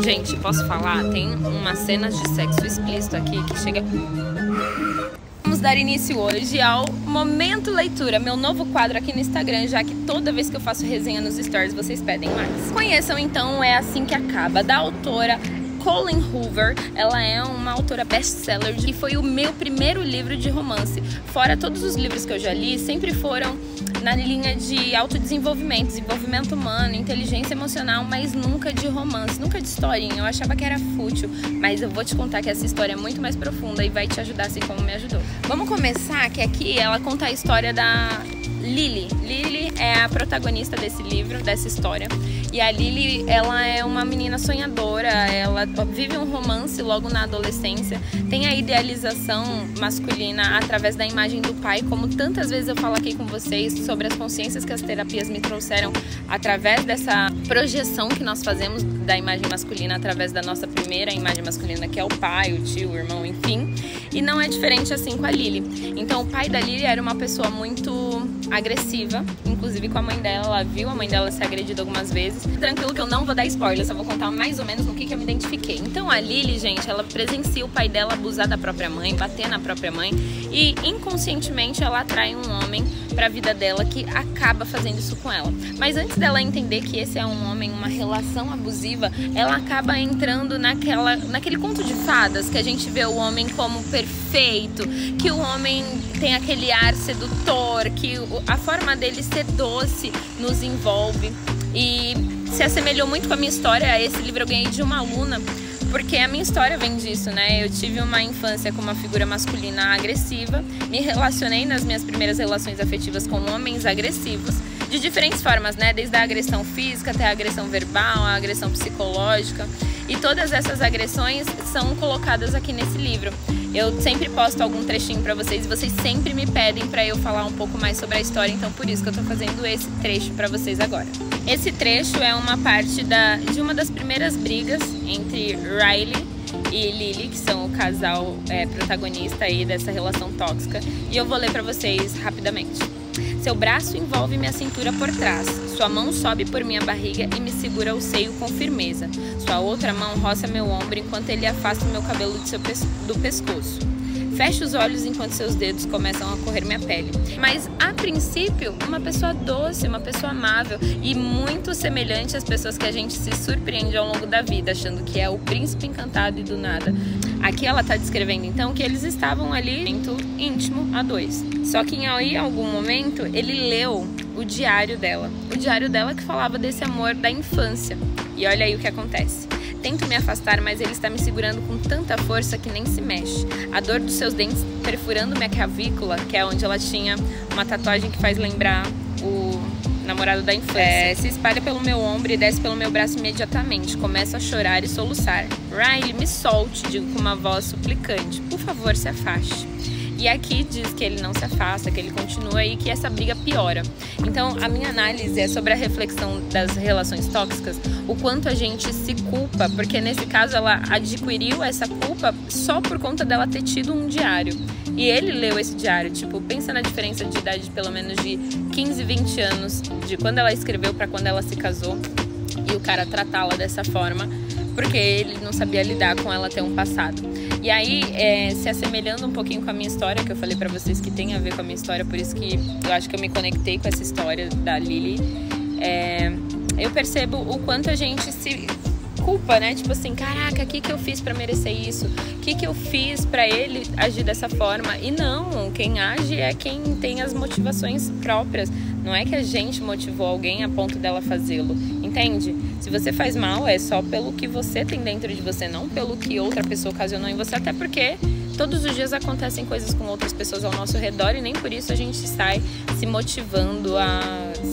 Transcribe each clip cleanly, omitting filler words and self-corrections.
Gente, posso falar? Tem umas cenas de sexo explícito aqui que chega... Vamos dar início hoje ao Momento Leitura, meu novo quadro aqui no Instagram, já que toda vez que eu faço resenha nos stories vocês pedem mais. Conheçam então É Assim Que Acaba, da autora Colleen Hoover. Ela é uma autora best-seller e foi o meu primeiro livro de romance. Fora todos os livros que eu já li, sempre foram na linha de autodesenvolvimento, desenvolvimento humano, inteligência emocional, mas nunca de romance, nunca de historinha. Eu achava que era fútil, mas eu vou te contar que essa história é muito mais profunda e vai te ajudar assim como me ajudou. Vamos começar, que aqui ela conta a história da Lily. Lily é a protagonista desse livro, dessa história. E a Lily, ela é uma menina sonhadora, ela vive um romance logo na adolescência, tem a idealização masculina através da imagem do pai, como tantas vezes eu falo aqui com vocês sobre as consciências que as terapias me trouxeram através dessa projeção que nós fazemos da imagem masculina através da nossa primeira imagem masculina, que é o pai, o tio, o irmão, enfim. E não é diferente assim com a Lily. Então o pai da Lily era uma pessoa muito agressiva, inclusive com a mãe dela, ela viu a mãe dela ser agredida algumas vezes. Tranquilo que eu não vou dar spoiler, só vou contar mais ou menos no que eu me identifiquei. Então a Lily, gente, ela presencia o pai dela abusar da própria mãe, bater na própria mãe, e inconscientemente ela atrai um homem pra vida dela que acaba fazendo isso com ela. Mas antes dela entender que esse é um homem, uma relação abusiva, ela acaba entrando naquele conto de fadas, que a gente vê o homem como perfeito, que o homem tem aquele ar sedutor, que a forma dele ser doce nos envolve. E se assemelhou muito com a minha história. Esse livro eu ganhei de uma aluna, porque a minha história vem disso, né? Eu tive uma infância com uma figura masculina agressiva, me relacionei nas minhas primeiras relações afetivas com homens agressivos, de diferentes formas, né? Desde a agressão física até a agressão verbal, a agressão psicológica. E todas essas agressões são colocadas aqui nesse livro. Eu sempre posto algum trechinho pra vocês e vocês sempre me pedem pra eu falar um pouco mais sobre a história, então por isso que eu tô fazendo esse trecho pra vocês agora. Esse trecho é uma parte de uma das primeiras brigas entre Riley e Lily, que são o casal protagonista aí dessa relação tóxica, e eu vou ler pra vocês rapidamente. Seu braço envolve minha cintura por trás. Sua mão sobe por minha barriga e me segura o seio com firmeza. Sua outra mão roça meu ombro enquanto ele afasta meu cabelo do pescoço. Fecho os olhos enquanto seus dedos começam a correr minha pele. Mas, a princípio, uma pessoa doce, uma pessoa amável e muito semelhante às pessoas que a gente se surpreende ao longo da vida, achando que é o príncipe encantado e do nada. Aqui ela está descrevendo, então, que eles estavam ali muito íntimo a dois. Só que em algum momento, ele leu o diário dela. O diário dela que falava desse amor da infância. E olha aí o que acontece. Tento me afastar, mas ele está me segurando com tanta força que nem se mexe. A dor dos seus dentes perfurando minha clavícula, que é onde ela tinha uma tatuagem que faz lembrar o namorado da infância, se espalha pelo meu ombro e desce pelo meu braço imediatamente. Começo a chorar e soluçar. Riley, me solte, digo com uma voz suplicante. Por favor, se afaste. E aqui diz que ele não se afasta, que ele continua e que essa briga piora. Então, a minha análise é sobre a reflexão das relações tóxicas, o quanto a gente se culpa, porque nesse caso ela adquiriu essa culpa só por conta dela ter tido um diário. E ele leu esse diário, tipo, pensa na diferença de idade de pelo menos de 15, 20 anos, de quando ela escreveu para quando ela se casou, e o cara tratá-la dessa forma, porque ele não sabia lidar com ela ter um passado. E aí, se assemelhando um pouquinho com a minha história, que eu falei pra vocês que tem a ver com a minha história, por isso que eu acho que eu me conectei com essa história da Lily, eu percebo o quanto a gente se culpa, né? Tipo assim, caraca, o que eu fiz pra merecer isso? O que eu fiz pra ele agir dessa forma? E não, quem age é quem tem as motivações próprias. Não é que a gente motivou alguém a ponto dela fazê-lo, entende? Se você faz mal, é só pelo que você tem dentro de você, não pelo que outra pessoa ocasionou em você, até porque todos os dias acontecem coisas com outras pessoas ao nosso redor e nem por isso a gente sai se motivando a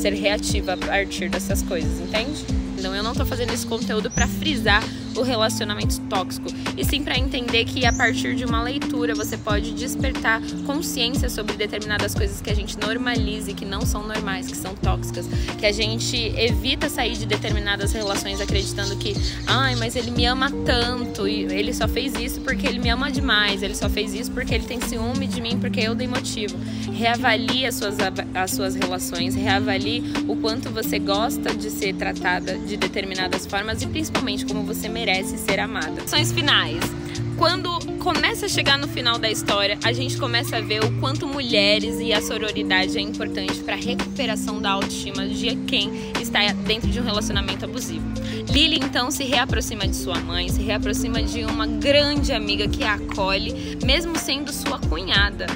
ser reativa a partir dessas coisas, entende? Então eu não tô fazendo esse conteúdo pra frisar o relacionamento tóxico, e sim para entender que a partir de uma leitura você pode despertar consciência sobre determinadas coisas que a gente normaliza e que não são normais, que são tóxicas, que a gente evita sair de determinadas relações acreditando que, ai, mas ele me ama tanto e ele só fez isso porque ele me ama demais, ele só fez isso porque ele tem ciúme de mim, porque eu dei motivo. Reavalie as suas relações, reavalie o quanto você gosta de ser tratada de determinadas formas e principalmente como você merece merece ser amada. Ações finais. Quando começa a chegar no final da história, a gente começa a ver o quanto mulheres e a sororidade é importante para a recuperação da autoestima de quem está dentro de um relacionamento abusivo. Lily então se reaproxima de sua mãe, se reaproxima de uma grande amiga que a acolhe, mesmo sendo sua cunhada.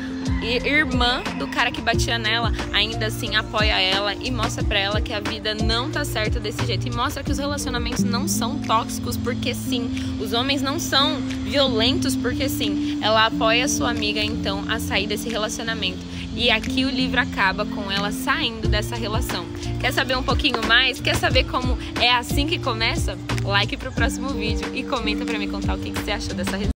E irmã do cara que batia nela, ainda assim apoia ela e mostra pra ela que a vida não tá certa desse jeito. E mostra que os relacionamentos não são tóxicos porque sim. Os homens não são violentos porque sim. Ela apoia a sua amiga então a sair desse relacionamento. E aqui o livro acaba com ela saindo dessa relação. Quer saber um pouquinho mais? Quer saber como é assim que começa? Like pro próximo vídeo e comenta pra me contar o que você achou dessa resenha.